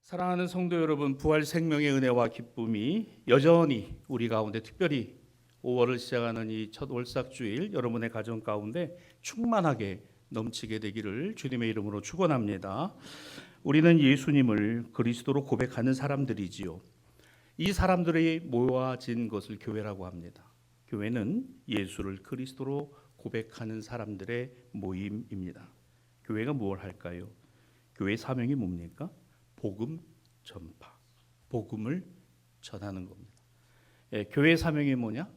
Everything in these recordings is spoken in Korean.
사랑하는 성도 여러분, 부활 생명의 은혜와 기쁨이 여전히 우리 가운데, 특별히 5월을 시작하는 이 첫 월삭주일 여러분의 가정 가운데 충만하게 넘치게 되기를 주님의 이름으로 축원합니다. 우리는 예수님을 그리스도로 고백하는 사람들이지요. 이 사람들이 모아진 것을 교회라고 합니다. 교회는 예수를 그리스도로 고백하는 사람들의 모임입니다. 교회가 무엇을 할까요? 교회의 사명이 뭡니까? 복음 전파, 복음을 전하는 겁니다. 교회의 사명이 뭐냐?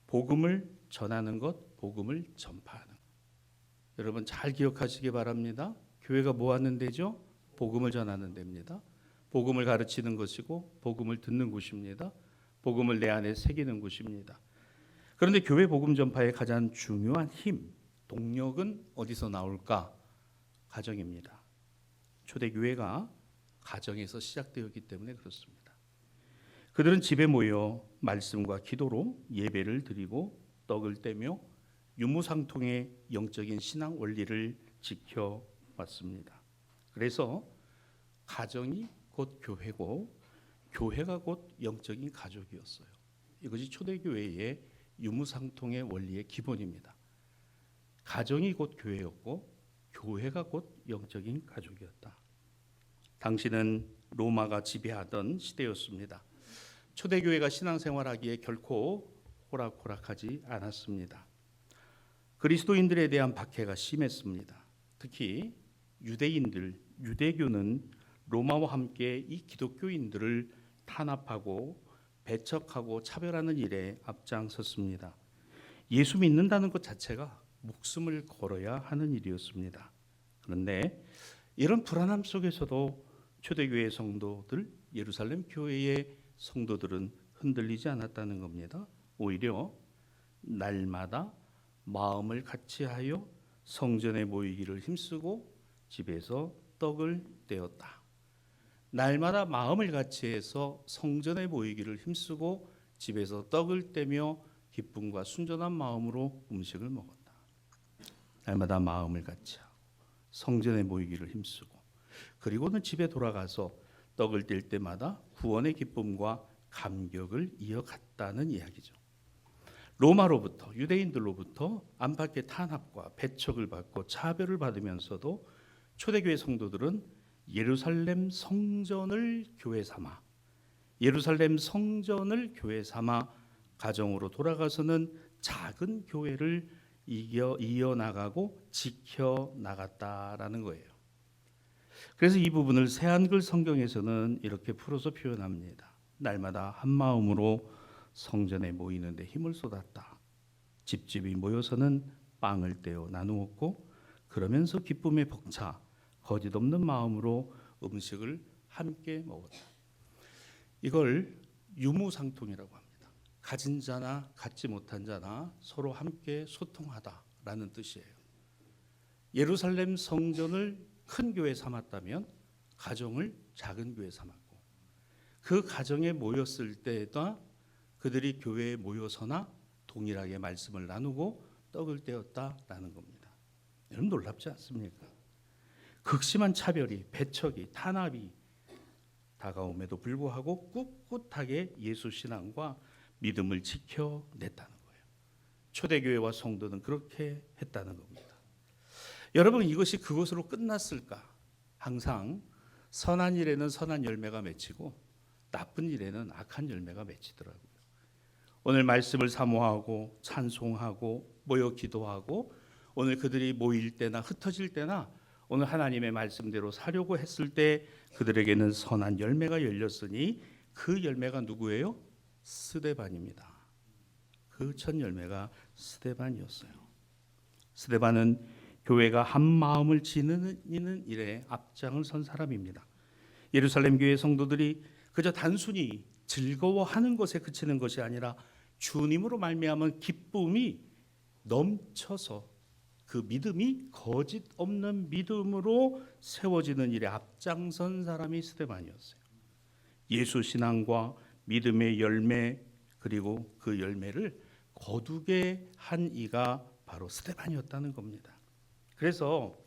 복음을 전하는 것, 복음을 전파하는 것. 여러분 잘 기억하시기 바랍니다. 교회가 뭐 하는 데죠? 복음을 전하는 데입니다. 복음을 가르치는 것이고 복음을 듣는 곳입니다. 복음을 내 안에 새기는 곳입니다. 그런데 교회 복음 전파의 가장 중요한 힘, 동력은 어디서 나올까? 가정입니다. 초대교회가 가정에서 시작되었기 때문에 그렇습니다. 그들은 집에 모여 말씀과 기도로 예배를 드리고 떡을 떼며 유무상통의 영적인 신앙 원리를 지켜왔습니다. 그래서 가정이 곧 교회고 교회가 곧 영적인 가족이었어요. 이것이 초대교회의 유무상통의 원리의 기본입니다. 가정이 곧 교회였고 교회가 곧 영적인 가족이었다. 당시는 로마가 지배하던 시대였습니다. 초대교회가 신앙생활하기에 결코 호락호락하지 않았습니다. 그리스도인들에 대한 박해가 심했습니다. 특히 유대교는 로마와 함께 이 기독교인들을 탄압하고 배척하고 차별하는 일에 앞장섰습니다. 예수 믿는다는 것 자체가 목숨을 걸어야 하는 일이었습니다. 그런데 이런 불안함 속에서도 초대교회 성도들, 예루살렘 교회의 성도들은 흔들리지 않았다는 겁니다. 오히려 날마다 마음을 같이하여 성전에 모이기를 힘쓰고 집에서 떡을 떼었다. 날마다 마음을 같이해서 성전에 모이기를 힘쓰고 집에서 떡을 떼며 기쁨과 순전한 마음으로 음식을 먹었다. 날마다 마음을 같이하고 성전에 모이기를 힘쓰고 그리고는 집에 돌아가서 떡을 뗄 때마다 구원의 기쁨과 감격을 이어갔다는 이야기죠. 로마로부터, 유대인들로부터 안팎의 탄압과 배척을 받고 차별을 받으면서도 초대교회 성도들은 예루살렘 성전을 교회 삼아 가정으로 돌아가서는 작은 교회를 이어나가고 지켜나갔다라는 거예요. 그래서 이 부분을 새한글 성경에서는 이렇게 풀어서 표현합니다. 날마다 한 마음으로 성전에 모이는 데 힘을 쏟았다. 집집이 모여서는 빵을 떼어 나누었고 그러면서 기쁨에 벅차 거짓 없는 마음으로 음식을 함께 먹었다. 이걸 유무상통이라고 합니다. 가진 자나 갖지 못한 자나 서로 함께 소통하다라는 뜻이에요. 예루살렘 성전을 큰 교회 삼았다면 가정을 작은 교회 삼았고 그 가정에 모였을 때에도 그들이 교회에 모여서나 동일하게 말씀을 나누고 떡을 떼었다라는 겁니다. 여러분 놀랍지 않습니까? 극심한 차별이, 배척이, 탄압이 다가옴에도 불구하고 꿋꿋하게 예수 신앙과 믿음을 지켜냈다는 거예요. 초대교회와 성도는 그렇게 했다는 겁니다. 여러분 이것이 그것으로 끝났을까? 항상 선한 일에는 선한 열매가 맺히고 나쁜 일에는 악한 열매가 맺히더라고요. 오늘 말씀을 사모하고 찬송하고 모여 기도하고 오늘 그들이 모일 때나 흩어질 때나 오늘 하나님의 말씀대로 사려고 했을 때 그들에게는 선한 열매가 열렸으니 그 열매가 누구예요? 스데반입니다. 그 첫 열매가 스데반이었어요. 스데반은 교회가 한 마음을 지니는 일에 앞장을 선 사람입니다. 예루살렘 교회 성도들이 그저 단순히 즐거워하는 것에 그치는 것이 아니라 주님으로 말미암은 기쁨이 넘쳐서 그 믿음이 거짓 없는 믿음으로 세워지는 일에 앞장선 사람이 스데반이었어요. 예수 신앙과 믿음의 열매 그리고 그 열매를 거두게 한 이가 바로 스데반이었다는 겁니다. 그래서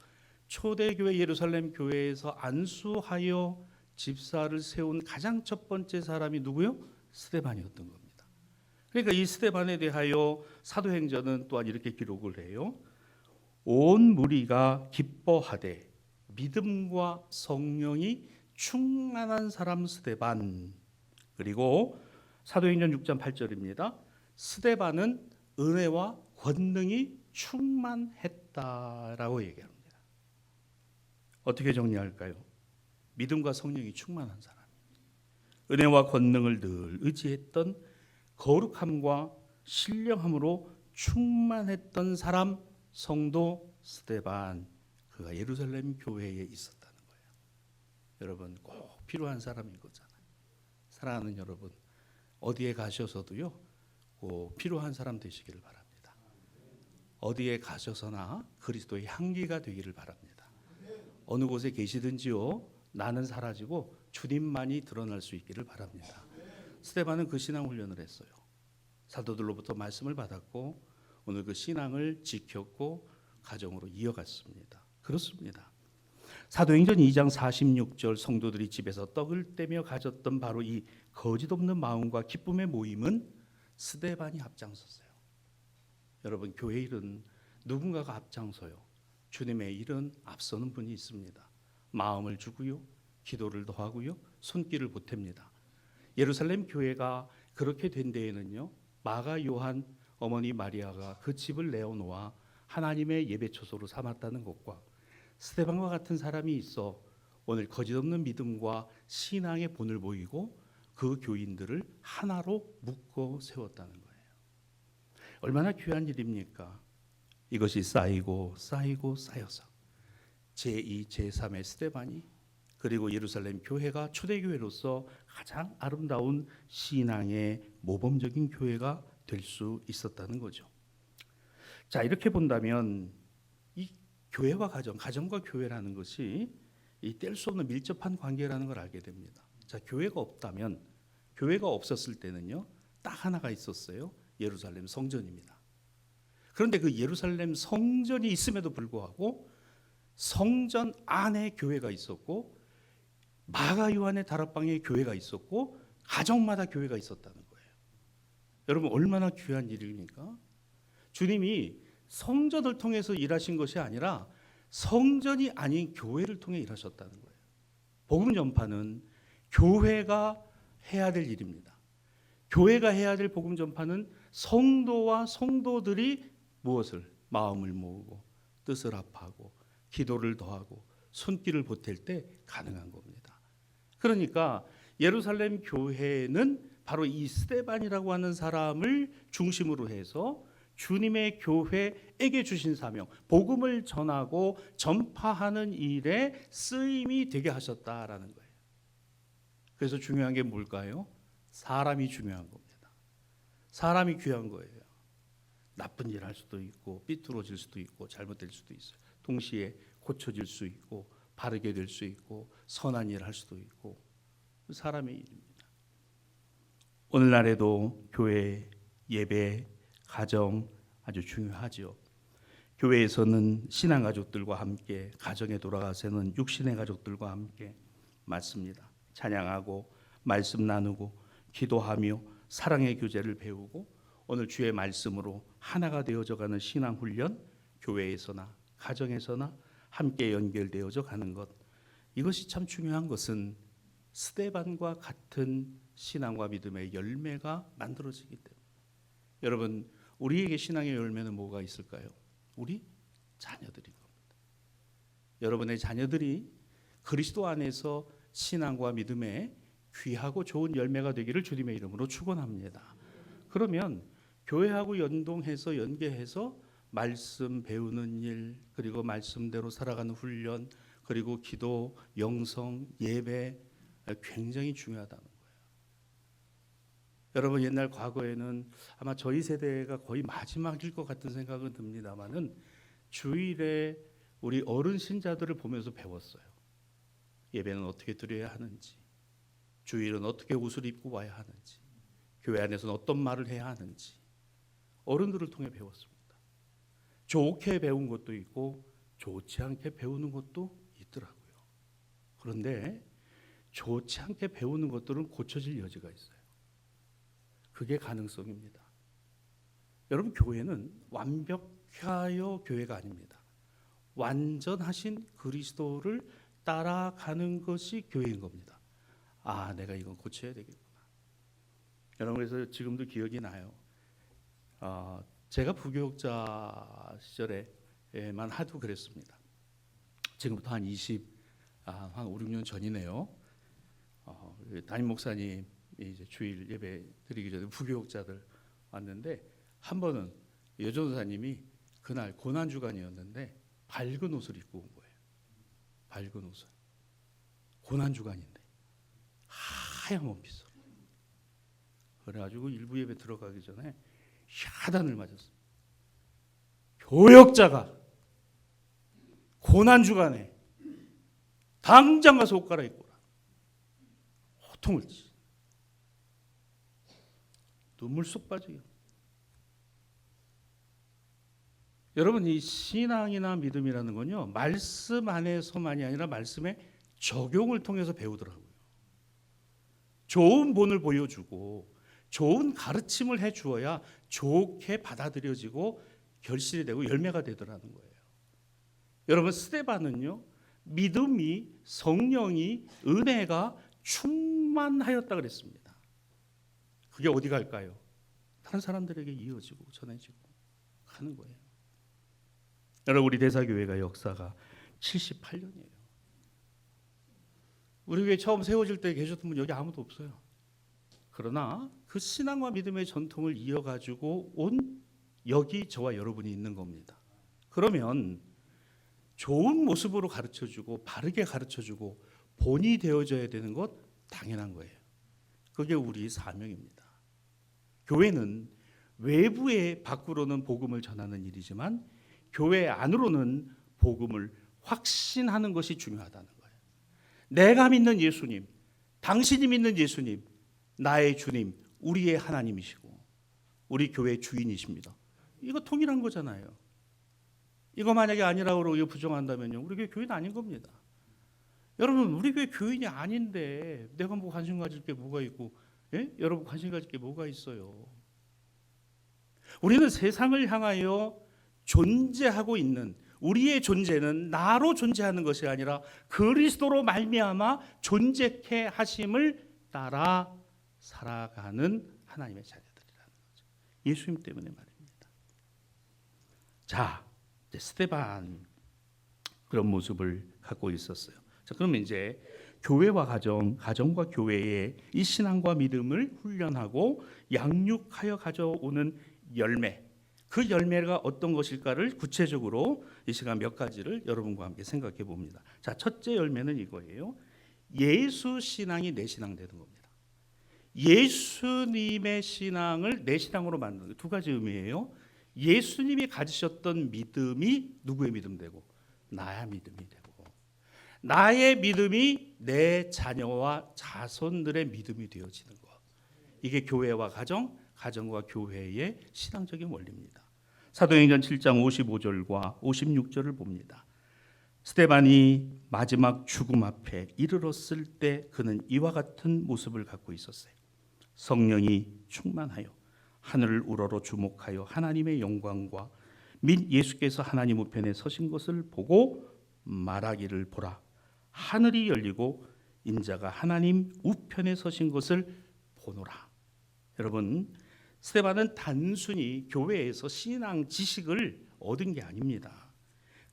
초대교회 예루살렘 교회에서 안수하여 집사를 세운 가장 첫 번째 사람이 누구요? 스데반이었던 겁니다. 그러니까 이 스데반에 대하여 사도행전은 또한 이렇게 기록을 해요. 온 무리가 기뻐하되 믿음과 성령이 충만한 사람 스데반. 그리고 사도행전 6장 8절입니다. 스데반은 은혜와 권능이 충만했다라고 얘기합니다. 어떻게 정리할까요? 믿음과 성령이 충만한 사람, 은혜와 권능을 늘 의지했던 거룩함과 신령함으로 충만했던 사람, 성도 스데반, 그가 예루살렘 교회에 있었다는 거예요. 여러분 꼭 필요한 사람인 거잖아요. 사랑하는 여러분, 어디에 가셔서도요 꼭 필요한 사람 되시기를 바랍니다. 어디에 가셔서나 그리스도의 향기가 되기를 바랍니다. 어느 곳에 계시든지요, 나는 사라지고 주님만이 드러날 수 있기를 바랍니다. 스데반은 그 신앙 훈련을 했어요. 사도들로부터 말씀을 받았고 오늘 그 신앙을 지켰고 가정으로 이어갔습니다. 그렇습니다. 사도행전 2장 46절 성도들이 집에서 떡을 떼며 가졌던 바로 이 거짓없는 마음과 기쁨의 모임은 스데반이 앞장섰어요. 여러분 교회 일은 누군가가 앞장서요. 주님의 일은 앞서는 분이 있습니다. 마음을 주고요, 기도를 더하고요, 손길을 보탭니다. 예루살렘 교회가 그렇게 된 데에는요, 마가 요한 어머니 마리아가 그 집을 내어놓아 하나님의 예배 초소로 삼았다는 것과 스데반과 같은 사람이 있어 오늘 거짓없는 믿음과 신앙의 본을 보이고 그 교인들을 하나로 묶어 세웠다는 거예요. 얼마나 귀한 일입니까? 이것이 쌓이고 쌓이고 쌓여서 제2, 제3의 스데반이 그리고 예루살렘 교회가 초대교회로서 가장 아름다운 신앙의 모범적인 교회가 될 수 있었다는 거죠. 자, 이렇게 본다면 이 교회와 가정과 교회라는 것이 이 뗄 수 없는 밀접한 관계라는 걸 알게 됩니다. 자, 교회가 없다면, 교회가 없었을 때는요, 딱 하나가 있었어요. 예루살렘 성전입니다. 그런데 그 예루살렘 성전이 있음에도 불구하고 성전 안에 교회가 있었고 마가 요한의 다락방에 교회가 있었고 가정마다 교회가 있었다는 거예요. 여러분 얼마나 귀한 일입니까? 주님이 성전을 통해서 일하신 것이 아니라 성전이 아닌 교회를 통해 일하셨다는 거예요. 복음 전파는 교회가 해야 될 일입니다. 교회가 해야 될 복음 전파는 성도와 성도들이 무엇을? 마음을 모으고 뜻을 합하고 기도를 더하고 손길을 보탤 때 가능한 겁니다. 그러니까 예루살렘 교회는 바로 이 스데반이라고 하는 사람을 중심으로 해서 주님의 교회에게 주신 사명, 복음을 전하고 전파하는 일에 쓰임이 되게 하셨다라는 거예요. 그래서 중요한 게 뭘까요? 사람이 중요한 겁니다. 사람이 귀한 거예요. 나쁜 일 할 수도 있고 삐뚤어질 수도 있고 잘못될 수도 있어요. 동시에 고쳐질 수 있고 바르게 될 수 있고 선한 일 할 수도 있고 사람의 일입니다. 오늘날에도 교회, 예배, 가정 아주 중요하죠. 교회에서는 신앙 가족들과 함께, 가정에 돌아가서는 육신의 가족들과 함께 맞습니다. 찬양하고 말씀 나누고 기도하며 사랑의 교제를 배우고 오늘 주의 말씀으로 하나가 되어져가는 신앙 훈련, 교회에서나 가정에서나 함께 연결되어져 가는 것, 이것이 참 중요한 것은 스데반과 같은 신앙과 믿음의 열매가 만들어지기 때문에. 여러분 우리에게 신앙의 열매는 뭐가 있을까요? 우리 자녀들인 겁니다. 여러분의 자녀들이 그리스도 안에서 신앙과 믿음의 귀하고 좋은 열매가 되기를 주님의 이름으로 축원합니다. 그러면 교회하고 연동해서 연계해서 말씀 배우는 일, 그리고 말씀대로 살아가는 훈련, 그리고 기도, 영성, 예배 굉장히 중요하다는 거예요. 여러분 옛날 과거에는 아마 저희 세대가 거의 마지막일 것 같은 생각은 듭니다만은 주일에 우리 어른 신자들을 보면서 배웠어요. 예배는 어떻게 드려야 하는지, 주일은 어떻게 옷을 입고 와야 하는지, 교회 안에서는 어떤 말을 해야 하는지 어른들을 통해 배웠습니다. 좋게 배운 것도 있고 좋지 않게 배우는 것도 있더라고요. 그런데 좋지 않게 배우는 것들은 고쳐질 여지가 있어요. 그게 가능성입니다. 여러분, 교회는 완벽하여 교회가 아닙니다. 완전하신 그리스도를 따라가는 것이 교회인 겁니다. 아, 내가 이건 고쳐야 되겠구나. 여러분, 그래서 지금도 기억이 나요. 제가 부교육자 시절에만 하도 그랬습니다. 지금부터 한 5, 6년 전이네요. 담임 목사님 이제 주일 예배 드리기 전에 부교육자들 왔는데, 한 번은 여전사님이 그날 고난 주간이었는데 밝은 옷을 입고 온 거예요. 밝은 옷을. 고난 주간인데 하얀 원피스. 그래가지고 일부 예배 들어가기 전에 야단을 맞았어요. 교역자가 고난 주간에 당장 가서 옷 갈아입고 오라. 호통을 치. 눈물 쏙 빠져요. 여러분, 이 신앙이나 믿음이라는 건요, 말씀 안에서만이 아니라 말씀의 적용을 통해서 배우더라고요. 좋은 본을 보여주고 좋은 가르침을 해주어야 좋게 받아들여지고 결실이 되고 열매가 되더라는 거예요. 여러분, 스데반은요, 믿음이, 성령이, 은혜가 충만하였다 그랬습니다. 그게 어디 갈까요? 다른 사람들에게 이어지고 전해지고 가는 거예요. 여러분, 우리 대사교회가 역사가 78년이에요. 우리 교회 처음 세워질 때 계셨던 분 여기 아무도 없어요. 그러나 그 신앙과 믿음의 전통을 이어가지고 온 여기 저와 여러분이 있는 겁니다. 그러면 좋은 모습으로 가르쳐주고 바르게 가르쳐주고 본이 되어져야 되는 것 당연한 거예요. 그게 우리 사명입니다. 교회는 외부에 밖으로는 복음을 전하는 일이지만 교회 안으로는 복음을 확신하는 것이 중요하다는 거예요. 내가 믿는 예수님, 당신이 믿는 예수님, 나의 주님, 우리의 하나님이시고 우리 교회의 주인이십니다. 이거 통일한 거잖아요. 이거 만약에 아니라고 이거 부정한다면요, 우리 교회 교인은 아닌 겁니다. 여러분, 우리 교회 교인이 아닌데 내가 뭐 관심 가질 게 뭐가 있고, 예? 여러분 관심 가질 게 뭐가 있어요? 우리는 세상을 향하여 존재하고 있는, 우리의 존재는 나로 존재하는 것이 아니라 그리스도로 말미암아 존재케 하심을 따라 살아가는 하나님의 자녀들이라는 거죠. 예수님 때문에 말입니다. 자, 이제 스데반 그런 모습을 갖고 있었어요. 자, 그러면 이제 교회와 가정과 교회의 이 신앙과 믿음을 훈련하고 양육하여 가져오는 열매, 그 열매가 어떤 것일까를 구체적으로 이 시간 몇 가지를 여러분과 함께 생각해 봅니다. 자, 첫째 열매는 이거예요. 예수 신앙이 내 신앙 되는 겁니다. 예수님의 신앙을 내 신앙으로 만드는 두 가지 의미예요. 예수님이 가지셨던 믿음이 누구의 믿음 되고 나의 믿음이 되고, 나의 믿음이 내 자녀와 자손들의 믿음이 되어지는 것. 이게 교회와 가정과 교회의 신앙적인 원리입니다. 사도행전 7장 55절과 56절을 봅니다. 스데반이 마지막 죽음 앞에 이르렀을 때 그는 이와 같은 모습을 갖고 있었어요. 성령이 충만하여 하늘을 우러러 주목하여 하나님의 영광과 및 예수께서 하나님 우편에 서신 것을 보고 말하기를, 보라, 하늘이 열리고 인자가 하나님 우편에 서신 것을 보노라. 여러분, 스데반은 단순히 교회에서 신앙 지식을 얻은 게 아닙니다.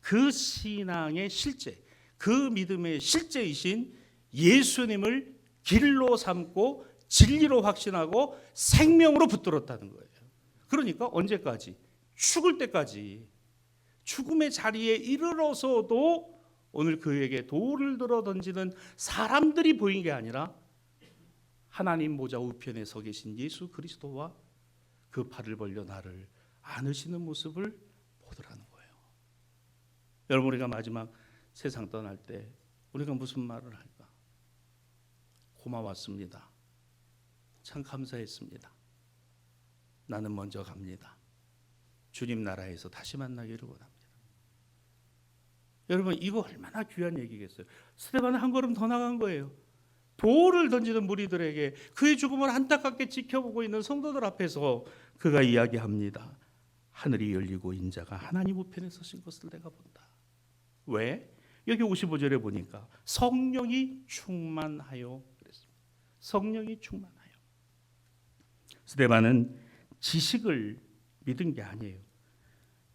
그 신앙의 실제, 그 믿음의 실제이신 예수님을 길로 삼고 진리로 확신하고 생명으로 붙들었다는 거예요. 그러니까 언제까지? 죽을 때까지, 죽음의 자리에 이르러서도 오늘 그에게 돌을 들어 던지는 사람들이 보인 게 아니라 하나님 보좌 우편에 서 계신 예수 그리스도와 그 팔을 벌려 나를 안으시는 모습을 보더라는 거예요. 여러분, 우리가 마지막 세상 떠날 때 우리가 무슨 말을 할까? 고마웠습니다. 참 감사했습니다. 나는 먼저 갑니다. 주님 나라에서 다시 만나기를 원합니다. 여러분, 이거 얼마나 귀한 얘기겠어요. 스데반은 한 걸음 더 나간 거예요. 돌을 던지는 무리들에게 그의 죽음을 안타깝게 지켜보고 있는 성도들 앞에서 그가 이야기합니다. 하늘이 열리고 인자가 하나님 우편에 서신 것을 내가 본다. 왜? 여기 55절에 보니까 성령이 충만하여 그랬습니다. 성령이 충만하여. 스데반은 지식을 믿은 게 아니에요.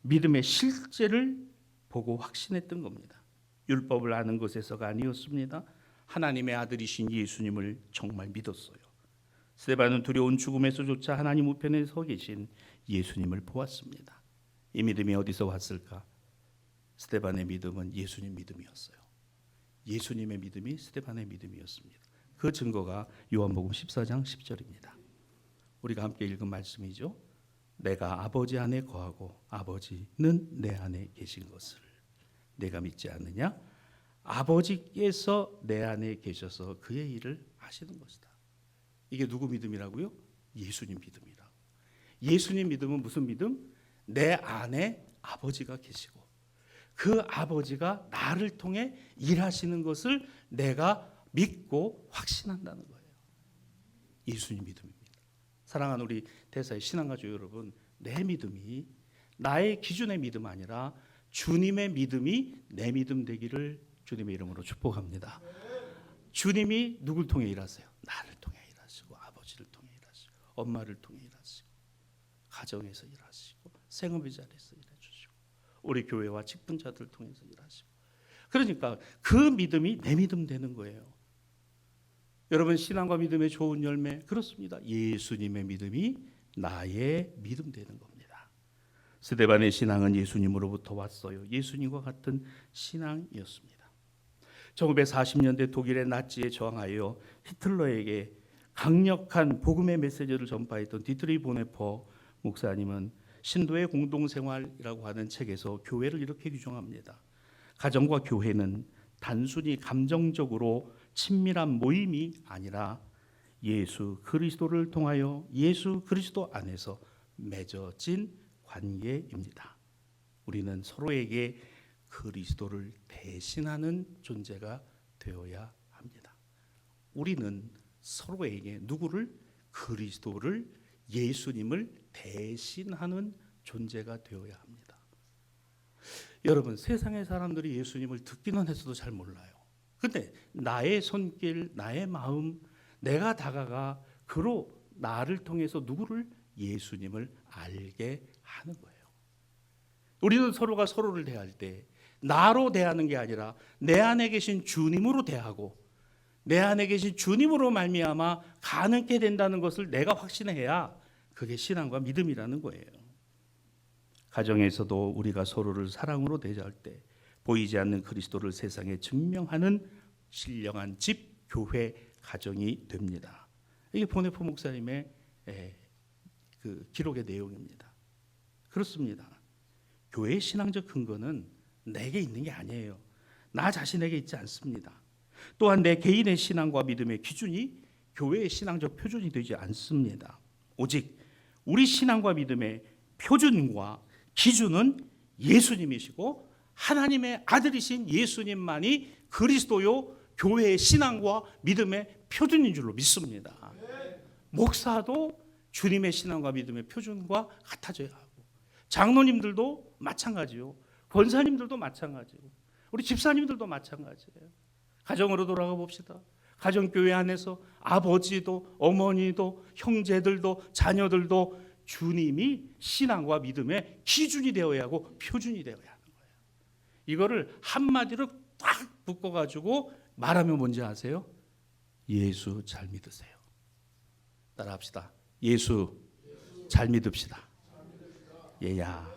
믿음의 실제를 보고 확신했던 겁니다. 율법을 아는 것에서가 아니었습니다. 하나님의 아들이신 예수님을 정말 믿었어요. 스데반은 두려운 죽음에서조차 하나님 우편에 서 계신 예수님을 보았습니다. 이 믿음이 어디서 왔을까? 스데반의 믿음은 예수님 믿음이었어요. 예수님의 믿음이 스데반의 믿음이었습니다. 그 증거가 요한복음 14장 10절입니다. 우리가 함께 읽은 말씀이죠. 내가 아버지 안에 거하고 아버지는 내 안에 계신 것을 내가 믿지 않느냐? 아버지께서 내 안에 계셔서 그의 일을 하시는 것이다. 이게 누구 믿음이라고요? 예수님 믿음이라. 예수님 믿음은 무슨 믿음? 내 안에 아버지가 계시고 그 아버지가 나를 통해 일하시는 것을 내가 믿고 확신한다는 거예요. 예수님 믿음입니다. 사랑하는 우리 대사의 신앙가족 여러분, 내 믿음이 나의 기준의 믿음 아니라 주님의 믿음이 내 믿음 되기를 주님의 이름으로 축복합니다. 주님이 누굴 통해 일하세요? 나를 통해 일하시고 아버지를 통해 일하시고 엄마를 통해 일하시고 가정에서 일하시고 생업의 자리에서 일해주시고 우리 교회와 직분자들을 통해서 일하시고 그러니까 그 믿음이 내 믿음 되는 거예요. 여러분 신앙과 믿음의 좋은 열매 그렇습니다. 예수님의 믿음이 나의 믿음 되는 겁니다. 스데반의 신앙은 예수님으로부터 왔어요. 예수님과 같은 신앙이었습니다. 1940년대 독일의 나치에 저항하여 히틀러에게 강력한 복음의 메시지를 전파했던 디트리 보네퍼 목사님은 신도의 공동생활이라고 하는 책에서 교회를 이렇게 규정합니다. 가정과 교회는 단순히 감정적으로 친밀한 모임이 아니라 예수 그리스도를 통하여 예수 그리스도 안에서 맺어진 관계입니다. 우리는 서로에게 그리스도를 대신하는 존재가 되어야 합니다. 우리는 서로에게 누구를? 그리스도를 예수님을 대신하는 존재가 되어야 합니다. 여러분 세상의 사람들이 예수님을 듣기는 해서도 잘 몰라요. 근데 나의 손길, 나의 마음, 내가 다가가 그로 나를 통해서 누구를? 예수님을 알게 하는 거예요. 우리는 서로가 서로를 대할 때 나로 대하는 게 아니라 내 안에 계신 주님으로 대하고 내 안에 계신 주님으로 말미암아 가능케 된다는 것을 내가 확신해야 그게 신앙과 믿음이라는 거예요. 가정에서도 우리가 서로를 사랑으로 대할 때 보이지 않는 그리스도를 세상에 증명하는 신령한 집, 교회, 가정이 됩니다. 이게 보네포 목사님의 그 기록의 내용입니다. 그렇습니다. 교회의 신앙적 근거는 내게 있는 게 아니에요. 나 자신에게 있지 않습니다. 또한 내 개인의 신앙과 믿음의 기준이 교회의 신앙적 표준이 되지 않습니다. 오직 우리 신앙과 믿음의 표준과 기준은 예수님이시고 하나님의 아들이신 예수님만이 그리스도요 교회의 신앙과 믿음의 표준인 줄로 믿습니다. 목사도 주님의 신앙과 믿음의 표준과 같아져야 하고 장로님들도 마찬가지요. 권사님들도 마찬가지고 우리 집사님들도 마찬가지예요. 가정으로 돌아가 봅시다. 가정교회 안에서 아버지도 어머니도 형제들도 자녀들도 주님이 신앙과 믿음의 기준이 되어야 하고 표준이 되어야 하는 거예요. 이거를 한마디로 딱 묶어가지고 말하면 뭔지 아세요? 예수 잘 믿으세요. 따라합시다. 예수 잘 믿읍시다. 얘야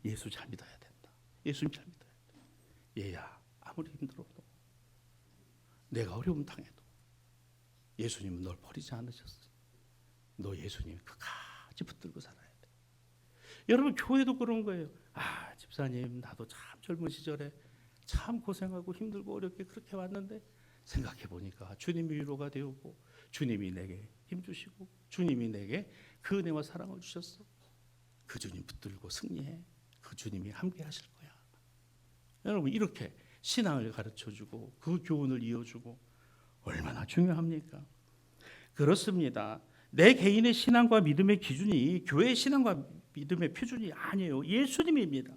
예수 잘 믿어야 된다. 예수님 잘 믿어야 돼. 얘야 아무리 힘들어도 내가 어려움 당해도 예수님은 널 버리지 않으셨어. 너 예수님 끝까지 붙들고 살아야 돼. 여러분 교회도 그런 거예요. 아 집사님 나도 참 젊은 시절에 참 고생하고 힘들고 어렵게 그렇게 왔는데 생각해 보니까 주님이 위로가 되었고 주님이 내게 힘주시고 주님이 내게 그 은혜와 사랑을 주셨어. 그 주님 붙들고 승리해. 그 주님이 함께 하실 거야. 여러분 이렇게 신앙을 가르쳐주고 그 교훈을 이어주고 얼마나 중요합니까? 그렇습니다. 내 개인의 신앙과 믿음의 기준이 교회의 신앙과 믿음의 표준이 아니에요. 예수님입니다.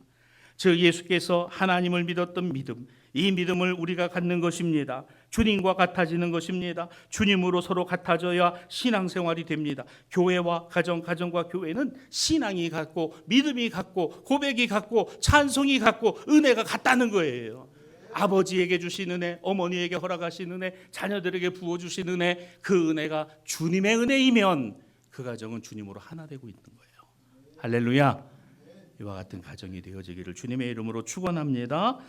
즉 예수께서 하나님을 믿었던 믿음, 이 믿음을 우리가 갖는 것입니다. 주님과 같아지는 것입니다. 주님으로 서로 같아져야 신앙생활이 됩니다. 교회와 가정, 가정과 교회는 신앙이 같고 믿음이 같고 고백이 같고 찬송이 같고 은혜가 같다는 거예요. 아버지에게 주신 은혜, 어머니에게 허락하신 은혜, 자녀들에게 부어주신 은혜, 그 은혜가 주님의 은혜이면 그 가정은 주님으로 하나 되고 있는 거예요. 할렐루야. 이와 같은 가정이 되어지기를 주님의 이름으로 축원합니다.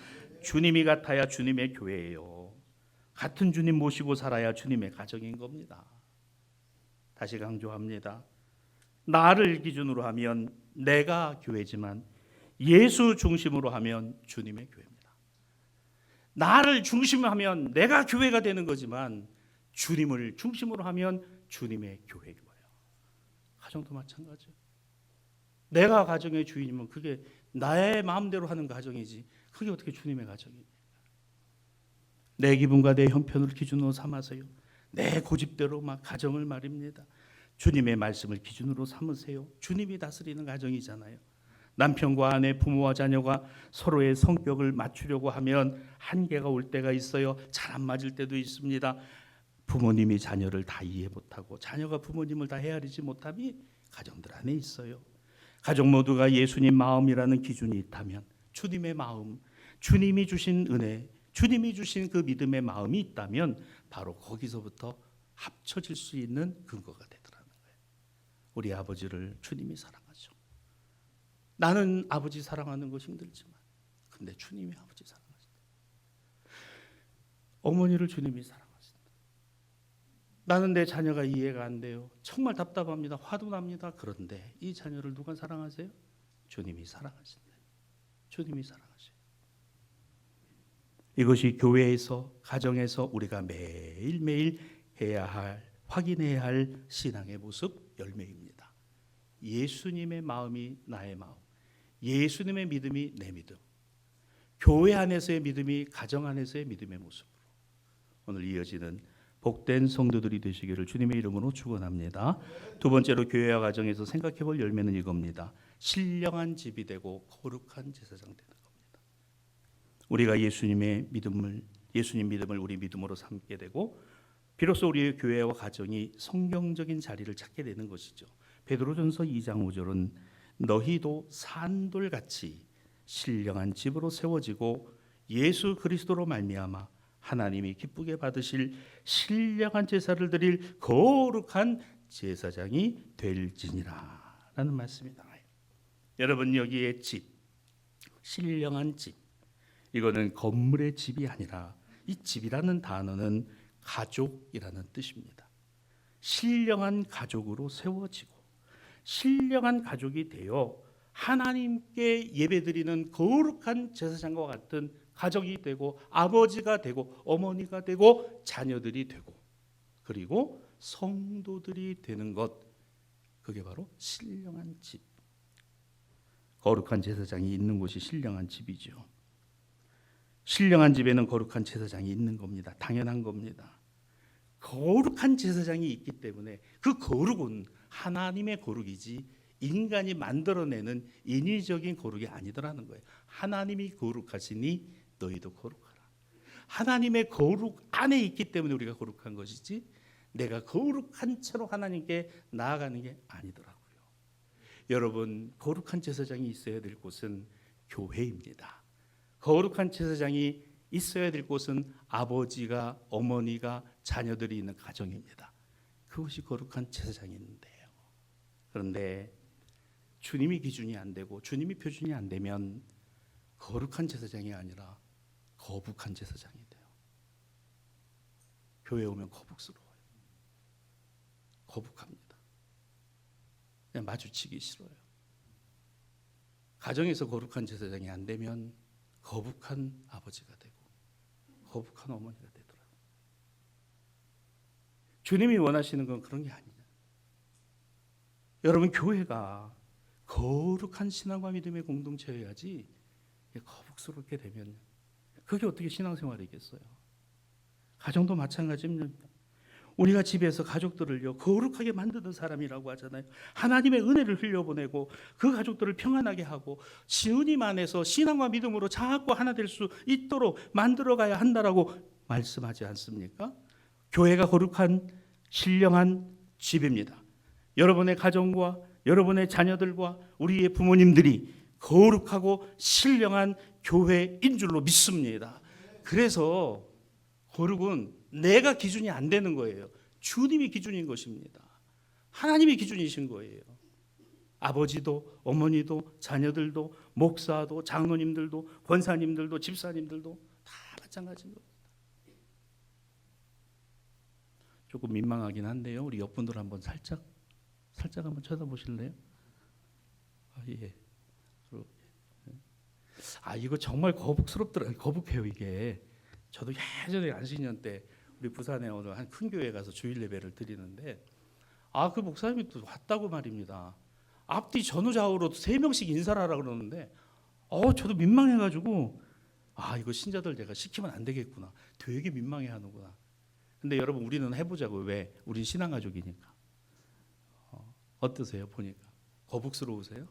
주님이 같아야 주님의 교회예요. 같은 주님 모시고 살아야 주님의 가정인 겁니다. 다시 강조합니다. 나를 기준으로 하면 내가 교회지만 예수 중심으로 하면 주님의 교회입니다. 나를 중심으로 하면 내가 교회가 되는 거지만 주님을 중심으로 하면 주님의 교회인 거예요. 가정도 마찬가지예요. 내가 가정의 주인이면 그게 나의 마음대로 하는 가정이지 그게 어떻게 주님의 가정입니까? 내 기분과 내 형편을 기준으로 삼아서요. 내 고집대로 막 가정을 말입니다. 주님의 말씀을 기준으로 삼으세요. 주님이 다스리는 가정이잖아요. 남편과 아내, 부모와 자녀가 서로의 성격을 맞추려고 하면 한계가 올 때가 있어요. 잘 안 맞을 때도 있습니다. 부모님이 자녀를 다 이해 못하고 자녀가 부모님을 다 헤아리지 못함이 가정들 안에 있어요. 가족 모두가 예수님 마음이라는 기준이 있다면 주님의 마음, 주님이 주신 은혜, 주님이 주신 그 믿음의 마음이 있다면 바로 거기서부터 합쳐질 수 있는 근거가 되더라는 거예요. 우리 아버지를 주님이 사랑하죠. 나는 아버지 사랑하는 거 힘들지만 근데 주님이 아버지 사랑하신다. 어머니를 주님이 사랑하신다. 나는 내 자녀가 이해가 안 돼요. 정말 답답합니다. 화도 납니다. 그런데 이 자녀를 누가 사랑하세요? 주님이 사랑하신다. 주님이 사랑하셔요. 이것이 교회에서 가정에서 우리가 매일매일 해야 할 확인해야 할 신앙의 모습 열매입니다. 예수님의 마음이 나의 마음, 예수님의 믿음이 내 믿음, 교회 안에서의 믿음이 가정 안에서의 믿음의 모습으로 오늘 이어지는 복된 성도들이 되시기를 주님의 이름으로 축원합니다. 두 번째로 교회와 가정에서 생각해 볼 열매는 이겁니다. 신령한 집이 되고 거룩한 제사장 되는 겁니다. 우리가 예수님 믿음을 우리 믿음으로 삼게 되고 비로소 우리의 교회와 가정이 성경적인 자리를 찾게 되는 것이죠. 베드로전서 2장 5절은 너희도 산돌같이 신령한 집으로 세워지고 예수 그리스도로 말미암아 하나님이 기쁘게 받으실 신령한 제사를 드릴 거룩한 제사장이 될지니라 라는 말씀이 나와요. 여러분 여기에 집, 신령한 집, 이거는 건물의 집이 아니라 이 집이라는 단어는 가족이라는 뜻입니다. 신령한 가족으로 세워지고 신령한 가족이 되어 하나님께 예배드리는 거룩한 제사장과 같은 가족이 되고 아버지가 되고 어머니가 되고 자녀들이 되고 그리고 성도들이 되는 것, 그게 바로 신령한 집, 거룩한 제사장이 있는 곳이 신령한 집이죠. 신령한 집에는 거룩한 제사장이 있는 겁니다. 당연한 겁니다. 거룩한 제사장이 있기 때문에 그 거룩은 하나님의 거룩이지 인간이 만들어내는 인위적인 거룩이 아니더라는 거예요. 하나님이 거룩하시니 너희도 거룩하라. 하나님의 거룩 안에 있기 때문에 우리가 거룩한 것이지 내가 거룩한 채로 하나님께 나아가는 게 아니더라고요. 여러분, 거룩한 제사장이 있어야 될 곳은 교회입니다. 거룩한 제사장이 있어야 될 곳은 아버지가, 어머니가, 자녀들이 있는 가정입니다. 그것이 거룩한 제사장이 있는데요. 그런데 주님이 기준이 안 되고 주님이 표준이 안 되면 거룩한 제사장이 아니라 거북한 제사장이 돼요. 교회 오면 거북스러워요. 거북합니다. 그냥 마주치기 싫어요. 가정에서 거룩한 제사장이 안 되면 거북한 아버지가 되고 거북한 어머니가 되더라고요. 주님이 원하시는 건 그런 게 아니냐. 여러분, 교회가 거룩한 신앙과 믿음의 공동체여야지 거북스럽게 되면 그게 어떻게 신앙생활이겠어요? 가정도 마찬가지입니다. 우리가 집에서 가족들을요 거룩하게 만드는 사람이라고 하잖아요. 하나님의 은혜를 흘려보내고 그 가족들을 평안하게 하고 주님 안에서 신앙과 믿음으로 자꾸 하나 될 수 있도록 만들어가야 한다라고 말씀하지 않습니까? 교회가 거룩한 신령한 집입니다. 여러분의 가정과 여러분의 자녀들과 우리의 부모님들이 거룩하고 신령한 교회인 줄로 믿습니다. 그래서 거룩은 내가 기준이 안 되는 거예요. 주님이 기준인 것입니다. 하나님이 기준이신 거예요. 아버지도 어머니도 자녀들도 목사도 장로님들도 권사님들도 집사님들도 다 마찬가지인 겁니다. 조금 민망하긴 한데요. 우리 옆분들 한번 살짝 한번 쳐다보실래요? 예. 이거 정말 거북스럽더라고요. 거북해요 이게. 저도 예전에 안식년 때 우리 부산에 어느 한 큰 교회 가서 주일 예배를 드리는데 그 목사님이 또 왔다고 말입니다. 앞뒤 전후좌우로 3명씩 인사를 하라 그러는데 저도 민망해가지고 이거 신자들 내가 시키면 안 되겠구나. 되게 민망해하는구나. 근데 여러분 우리는 해보자고요. 왜? 우린 신앙가족이니까. 어떠세요? 보니까 거북스러우세요?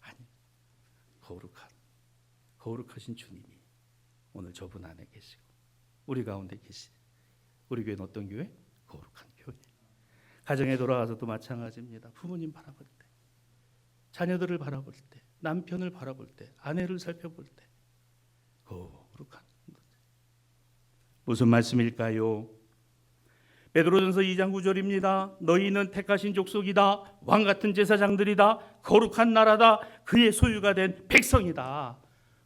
아니, 거룩하신 주님이 오늘 저분 안에 계시고 우리 가운데 계시. 우리 교회는 어떤 교회? 거룩한 교회. 가정에 돌아가서도 마찬가지입니다. 부모님 바라볼 때, 자녀들을 바라볼 때, 남편을 바라볼 때, 아내를 살펴볼 때 거룩한. 무슨 말씀일까요? 베드로전서 2장 9절입니다. 너희는 택하신 족속이다. 왕같은 제사장들이다. 거룩한 나라다. 그의 소유가 된 백성이다.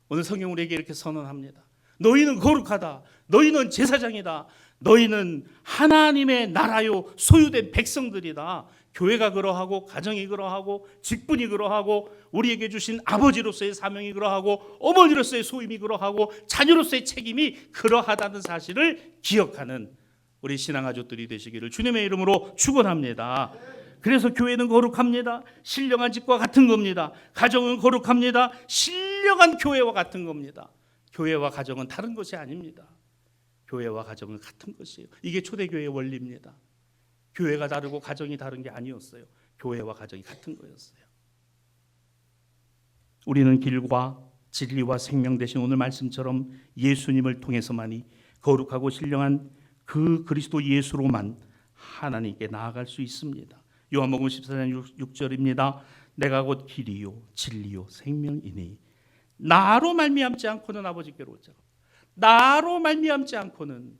오늘 성경 우리에게 이렇게 선언합니다. 너희는 거룩하다. 너희는 제사장이다. 너희는 하나님의 나라요 소유된 백성들이다. 교회가 그러하고 가정이 그러하고 직분이 그러하고 우리에게 주신 아버지로서의 사명이 그러하고 어머니로서의 소임이 그러하고 자녀로서의 책임이 그러하다는 사실을 기억하는 우리 신앙가족들이 되시기를 주님의 이름으로 축원합니다. 그래서 교회는 거룩합니다. 신령한 집과 같은 겁니다. 가정은 거룩합니다. 신령한 교회와 같은 겁니다. 교회와 가정은 다른 것이 아닙니다. 교회와 가정은 같은 것이에요. 이게 초대교회의 원리입니다. 교회가 다르고 가정이 다른 게 아니었어요. 교회와 가정이 같은 거였어요. 우리는 길과 진리와 생명 되신 오늘 말씀처럼 예수님을 통해서만이 거룩하고 신령한 그 그리스도 예수로만 하나님께 나아갈 수 있습니다. 요한복음 14장 6절입니다. 내가 곧 길이요 진리요 생명이니 나로 말미암지 않고는 아버지께로 오자. 나로 말미암지 않고는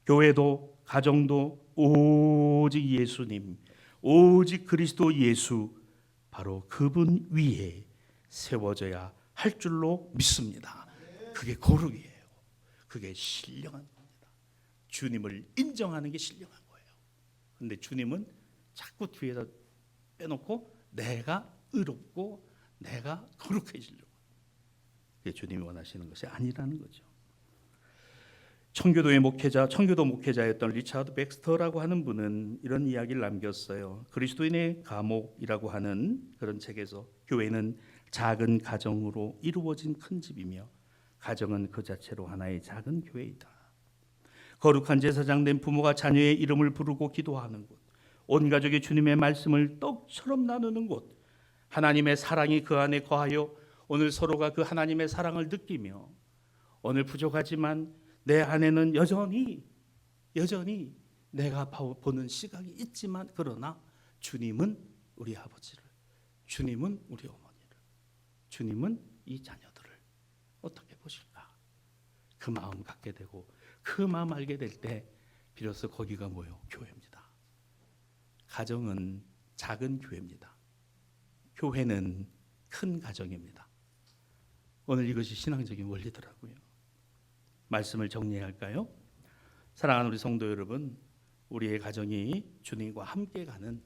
교회도 가정도 오직 예수님, 오직 그리스도 예수 바로 그분 위에 세워져야 할 줄로 믿습니다. 그게 거룩이에요. 그게 신령한 겁니다. 주님을 인정하는 게 신령한 거예요. 근데 주님은 자꾸 뒤에다 빼놓고 내가 의롭고 내가 거룩해지려고. 그게 주님이 원하시는 것이 아니라는 거죠. 청교도 목회자였던 리차드 백스터라고 하는 분은 이런 이야기를 남겼어요. 그리스도인의 감옥이라고 하는 그런 책에서 교회는 작은 가정으로 이루어진 큰 집이며 가정은 그 자체로 하나의 작은 교회이다. 거룩한 제사장 된 부모가 자녀의 이름을 부르고 기도하는 곳, 온 가족이 주님의 말씀을 떡처럼 나누는 곳, 하나님의 사랑이 그 안에 거하여 오늘 서로가 그 하나님의 사랑을 느끼며 오늘 부족하지만 내 안에는 여전히 내가 보는 시각이 있지만 그러나 주님은 우리 아버지를, 주님은 우리 어머니를, 주님은 이 자녀들을 어떻게 보실까? 그 마음 갖게 되고 그 마음 알게 될 때 비로소 거기가 뭐요? 교회입니다. 가정은 작은 교회입니다. 교회는 큰 가정입니다. 오늘 이것이 신앙적인 원리더라고요. 말씀을 정리할까요? 사랑하는 우리 성도 여러분, 우리의 가정이 주님과 함께 가는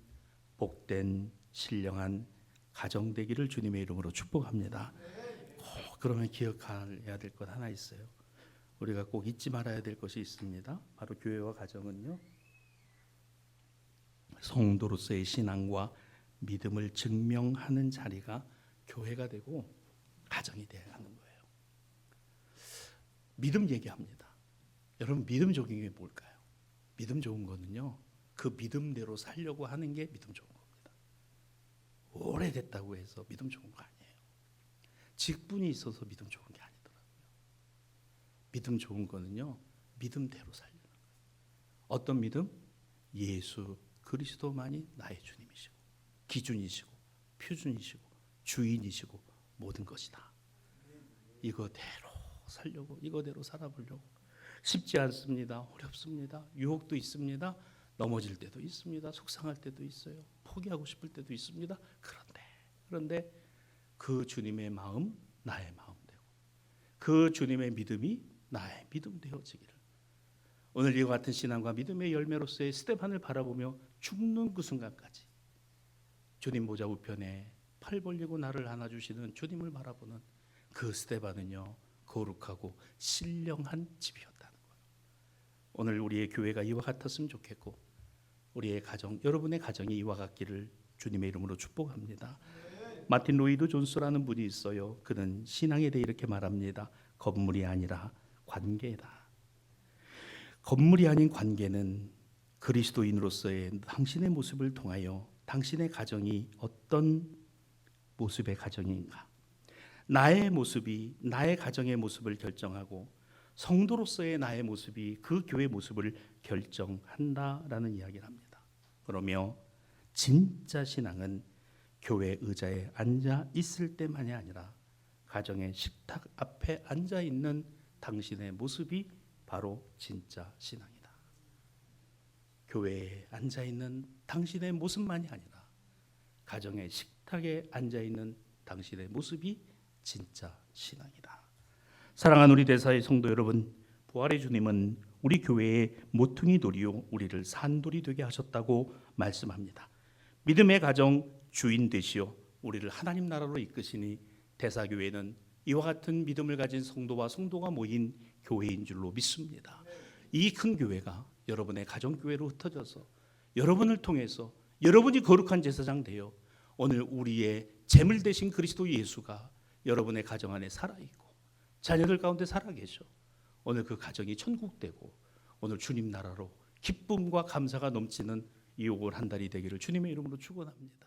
복된 신령한 가정 되기를 주님의 이름으로 축복합니다. 그러면 기억해야 될 것 하나 있어요. 우리가 꼭 잊지 말아야 될 것이 있습니다. 바로 교회와 가정은요, 성도로서의 신앙과 믿음을 증명하는 자리가 교회가 되고 가정이 되어야 하는 거예요. 믿음 얘기합니다. 여러분, 믿음 좋은 게 뭘까요? 믿음 좋은 거는요, 그 믿음대로 살려고 하는 게 믿음 좋은 겁니다. 오래됐다고 해서 믿음 좋은 거 아니에요. 직분이 있어서 믿음 좋은 게 아니더라고요. 믿음 좋은 거는요, 믿음대로 살려는 거예요. 어떤 믿음? 예수 그리스도만이 나의 주님이시고 기준이시고 표준이시고 주인이시고 모든 것이다. 이거대로 살려고, 이거대로 살아보려고. 쉽지 않습니다. 어렵습니다. 유혹도 있습니다. 넘어질 때도 있습니다. 속상할 때도 있어요. 포기하고 싶을 때도 있습니다. 그런데 그 주님의 마음 나의 마음 되고, 그 주님의 믿음이 나의 믿음 되어지기를. 오늘 이와 같은 신앙과 믿음의 열매로서의 스데반을 바라보며 죽는 그 순간까지 주님 보좌 우편에 팔 벌리고 나를 안아주시는 주님을 바라보는 그 스데반은요, 거룩하고 신령한 집이었다는 거예요. 오늘 우리의 교회가 이와 같았으면 좋겠고, 우리의 가정, 여러분의 가정이 이와 같기를 주님의 이름으로 축복합니다. 마틴 로이드 존스라는 분이 있어요. 그는 신앙에 대해 이렇게 말합니다. 건물이 아니라 관계다. 건물이 아닌 관계는 그리스도인으로서의 당신의 모습을 통하여 당신의 가정이 어떤 모습의 가정인가, 나의 모습이 나의 가정의 모습을 결정하고 성도로서의 나의 모습이 그 교회 모습을 결정한다라는 이야기를 합니다. 그러며 진짜 신앙은 교회 의자에 앉아 있을 때만이 아니라 가정의 식탁 앞에 앉아 있는 당신의 모습이 바로 진짜 신앙이다. 교회에 앉아 있는 당신의 모습만이 아니라 가정의 식탁에 앉아 있는 당신의 모습이 진짜 신앙이다. 사랑하는 우리 대사의 성도 여러분, 부활의 주님은 우리 교회의 모퉁이 돌이요 우리를 산돌이 되게 하셨다고 말씀합니다. 믿음의 가정 주인 되시어 우리를 하나님 나라로 이끄시니 대사교회는 이와 같은 믿음을 가진 성도와 성도가 모인 교회인 줄로 믿습니다. 이 큰 교회가 여러분의 가정교회로 흩어져서 여러분을 통해서 여러분이 거룩한 제사장 되어 오늘 우리의 제물 되신 그리스도 예수가 여러분의 가정 안에 살아있고 자녀들 가운데 살아계셔 오늘 그 가정이 천국되고 오늘 주님 나라로 기쁨과 감사가 넘치는 이 5월 한 달이 되기를 주님의 이름으로 축원합니다.